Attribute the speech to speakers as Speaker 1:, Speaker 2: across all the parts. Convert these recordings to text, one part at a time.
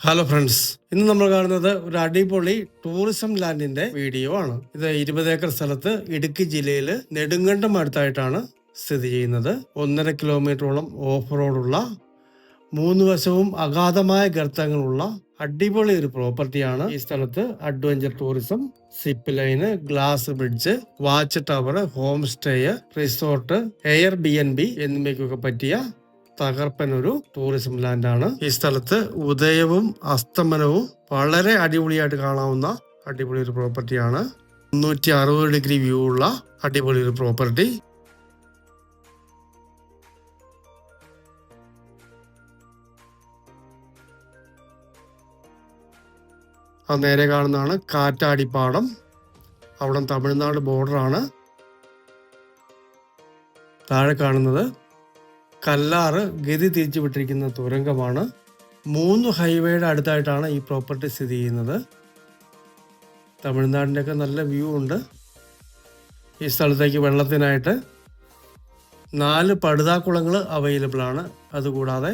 Speaker 1: Hello friends, ഇന്ന് നമ്മൾ കാണുന്നത് ഒരു അടിപൊളി ടൂറിസം ലാൻഡിന്റെ വീഡിയോ ആണ്. ഇത് 20 ഏക്കർ സ്ഥലത്ത് ഇടുക്കി ജില്ലയിൽ നെടുങ്കണ്ടം അടുത്തായിട്ടാണ് സ്ഥിതി ചെയ്യുന്നത്. 1.5 കിലോമീറ്ററോളം ഓഫ് റോഡുള്ള 3 വശവും അഗാധമായ ഗർത്തങ്ങളുള്ള അടിപൊളി ഒരു പ്രോപ്പർട്ടിയാണ്. ഈ സ്ഥലത്ത് adventure tourism, zip line, glass bridge, watch tower, home stay, resort, air BNB എന്നിവയ്ക്കൊക്കെ പറ്റിയ തകർപ്പൻ ഒരു ടൂറിസം ലാൻഡാണ്. ഈ സ്ഥലത്ത് ഉദയവും അസ്തമനവും വളരെ അടിപൊളിയായിട്ട് കാണാവുന്ന അടിപൊളി ഒരു പ്രോപ്പർട്ടിയാണ്. 360 ഡിഗ്രി വ്യൂ ഉള്ള അടിപൊളി ഒരു പ്രോപ്പർട്ടി. ആ നേരെ കാണുന്നതാണ് കാറ്റാടിപ്പാടം. അവിടെ തമിഴ്നാട് ബോർഡറാണ്. താഴെ കാണുന്നത് കല്ലാറ് ഗതി തിരിച്ചു വിട്ടിരിക്കുന്ന തുരങ്കമാണ്. 3 ഹൈവേയുടെ അടുത്തായിട്ടാണ് ഈ പ്രോപ്പർട്ടി സ്ഥിതി ചെയ്യുന്നത്. തമിഴ്നാടിൻ്റെയൊക്കെ നല്ല വ്യൂ ഉണ്ട്. ഈ സ്ഥലത്തേക്ക് വെള്ളത്തിനായിട്ട് 4 പടുതാക്കുളങ്ങൾ അവൈലബിൾ ആണ്. അതുകൂടാതെ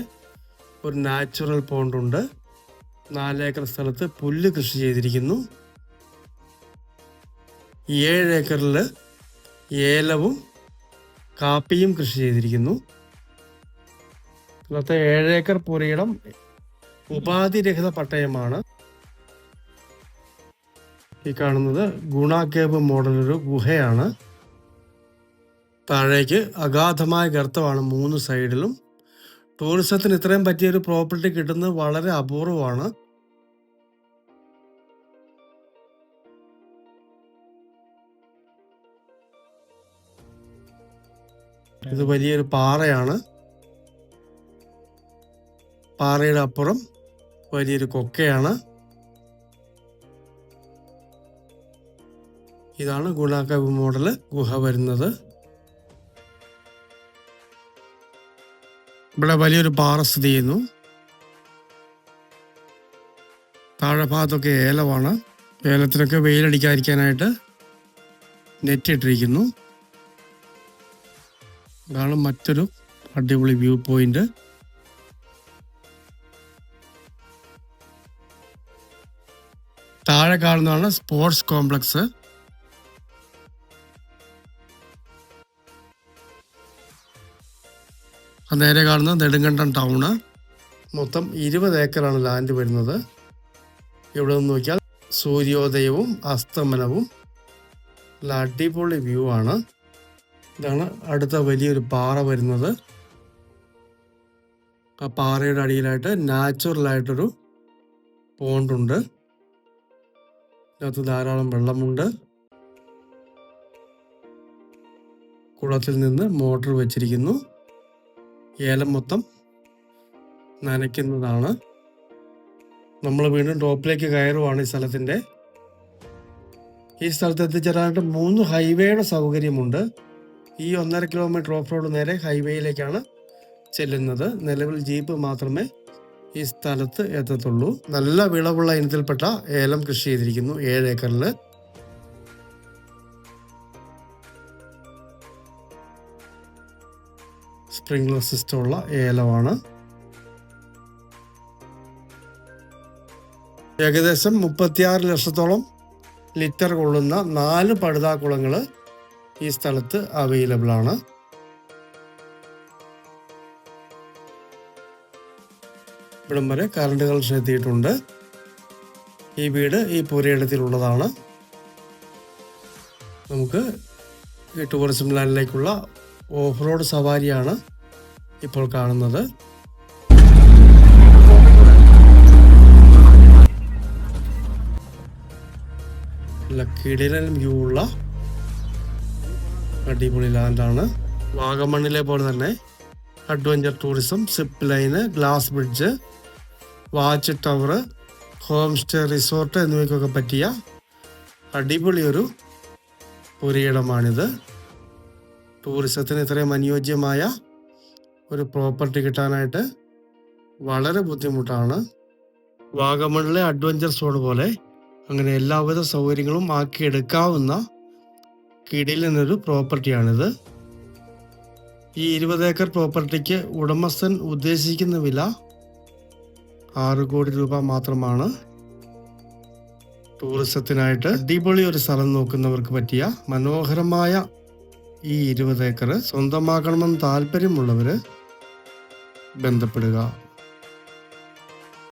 Speaker 1: ഒരു നാച്ചുറൽ പോണ്ടുണ്ട്. 4 ഏക്കർ സ്ഥലത്ത് പുല്ല് കൃഷി ചെയ്തിരിക്കുന്നു. 7 ഏക്കറിൽ ഏലവും കാപ്പിയും കൃഷി ചെയ്തിരിക്കുന്നു. ഇന്നത്തെ 7 ഏക്കർ പുരയിടം ഉപാധിരഹിത പട്ടയമാണ്. ഈ കാണുന്നത് ഗുണ കേവ് മോഡൽ ഒരു ഗുഹയാണ്. താഴേക്ക് അഗാധമായ ഗർത്തമാണ് 3 സൈഡിലും. ടൂറിസത്തിന് ഇത്രയും പറ്റിയൊരു പ്രോപ്പർട്ടി കിട്ടുന്നത് വളരെ അപൂർവമാണ്. ഇത് വലിയൊരു പാറയാണ്. പാറയുടെ അപ്പുറം വലിയൊരു കൊക്കയാണ്. ഇതാണ് ഗുണാകേവ് മോഡല് ഗുഹ വരുന്നത്. ഇവിടെ വലിയൊരു പാറ സ്ഥിതി ചെയ്യുന്നു. താഴെ ഭാഗത്തൊക്കെ ഏലമാണ്. ഏലത്തിനൊക്കെ വെയിലടിക്കാതിരിക്കാനായിട്ട് നെറ്റ് ഇട്ടിരിക്കുന്നു. ഇതാണ് മറ്റൊരു അടിപൊളി വ്യൂ പോയിന്റ്. താഴെ കാണുന്നതാണ് സ്പോർട്സ് കോംപ്ലക്സ്. നേരെ കാണുന്നത് നെടുങ്കണ്ടം ടൗണ്. മൊത്തം 20 ഏക്കറാണ് ലാൻഡ് വരുന്നത്. ഇവിടെ നിന്ന് നോക്കിയാൽ സൂര്യോദയവും അസ്തമനവും നല്ല അടിപൊളി വ്യൂ ആണ്. ഇതാണ് അടുത്ത വലിയൊരു പാറ വരുന്നത്. ആ പാറയുടെ അടിയിലായിട്ട് നാച്ചുറലായിട്ടൊരു പോണ്ടുണ്ട്. ഇതിനകത്ത് ധാരാളം വെള്ളമുണ്ട്. കുളത്തിൽ നിന്ന് മോട്ടോർ വെച്ചിരിക്കുന്നു. ഏലം മൊത്തം നനയ്ക്കുന്നതാണ്. നമ്മൾ വീണ്ടും ടോപ്പിലേക്ക് കയറുവാണ്. ഈ സ്ഥലത്തിൻ്റെ ഈ സ്ഥലത്ത് എത്തിച്ചേരാനായിട്ട് 3 ഹൈവേയുടെ സൗകര്യമുണ്ട്. ഈ 1.5 കിലോമീറ്റർ ഓഫ് റോഡ് നേരെ ഹൈവേയിലേക്കാണ് ചെല്ലുന്നത്. നിലവിൽ ജീപ്പ് മാത്രമേ ഈ സ്ഥലത്ത് എത്തത്തുള്ളൂ. നല്ല വിളവുള്ള ഇനത്തിൽപ്പെട്ട ഏലം കൃഷി ചെയ്തിരിക്കുന്നു 7 ഏക്കറിൽ. സ്പ്രിംഗ്ലർ സിസ്റ്റം ഉള്ള ഏലമാണ്. ഏകദേശം 36 ലക്ഷത്തോളം ലിറ്റർ കൊള്ളുന്ന 4 പടുതാക്കുളങ്ങൾ ഈ സ്ഥലത്ത് അവൈലബിൾ ആണ്. ഇവിടം വരെ കറണ്ട് കണക്ഷൻ എത്തിയിട്ടുണ്ട്. ഈ വീട് ഈ പുരയിടത്തിലുള്ളതാണ്. നമുക്ക് ഈ ടൂറിസം ലാൻഡിലേക്കുള്ള ഓഫ് റോഡ് സവാരിയാണ് ഇപ്പോൾ കാണുന്നത്. കിടിലൻ വ്യൂ ഉള്ള അടിപൊളി ലാൻഡാണ്. വാഗമണ്ണിലെ പോലെ തന്നെ adventure tourism, zip line, glass bridge, watch tower, home stay, resort എന്നിവയ്ക്കൊക്കെ പറ്റിയ അടിപൊളി ഒരു പുരയിടമാണിത്. ടൂറിസത്തിന് ഇത്രയും അനുയോജ്യമായ ഒരു പ്രോപ്പർട്ടി കിട്ടാനായിട്ട് വളരെ ബുദ്ധിമുട്ടാണ്. വാഗമണിലെ അഡ്വഞ്ചർ സോൺ പോലെ അങ്ങനെ എല്ലാവിധ സൗകര്യങ്ങളും ആക്കിയെടുക്കാവുന്ന കിടിലനൊരു പ്രോപ്പർട്ടിയാണിത്. ഈ 20 ഏക്കർ പ്രോപ്പർട്ടിക്ക് ഉടമസ്ഥൻ ഉദ്ദേശിക്കുന്ന വില 6 കോടി രൂപ മാത്രമാണ്. ടൂറിസത്തിനായിട്ട് അടിപൊളി ഒരു സ്ഥലം നോക്കുന്നവർക്ക് പറ്റിയ മനോഹരമായ ഈ 20 ഏക്കർ സ്വന്തമാക്കണമെന്ന് താല്പര്യമുള്ളവര് ബന്ധപ്പെടുക.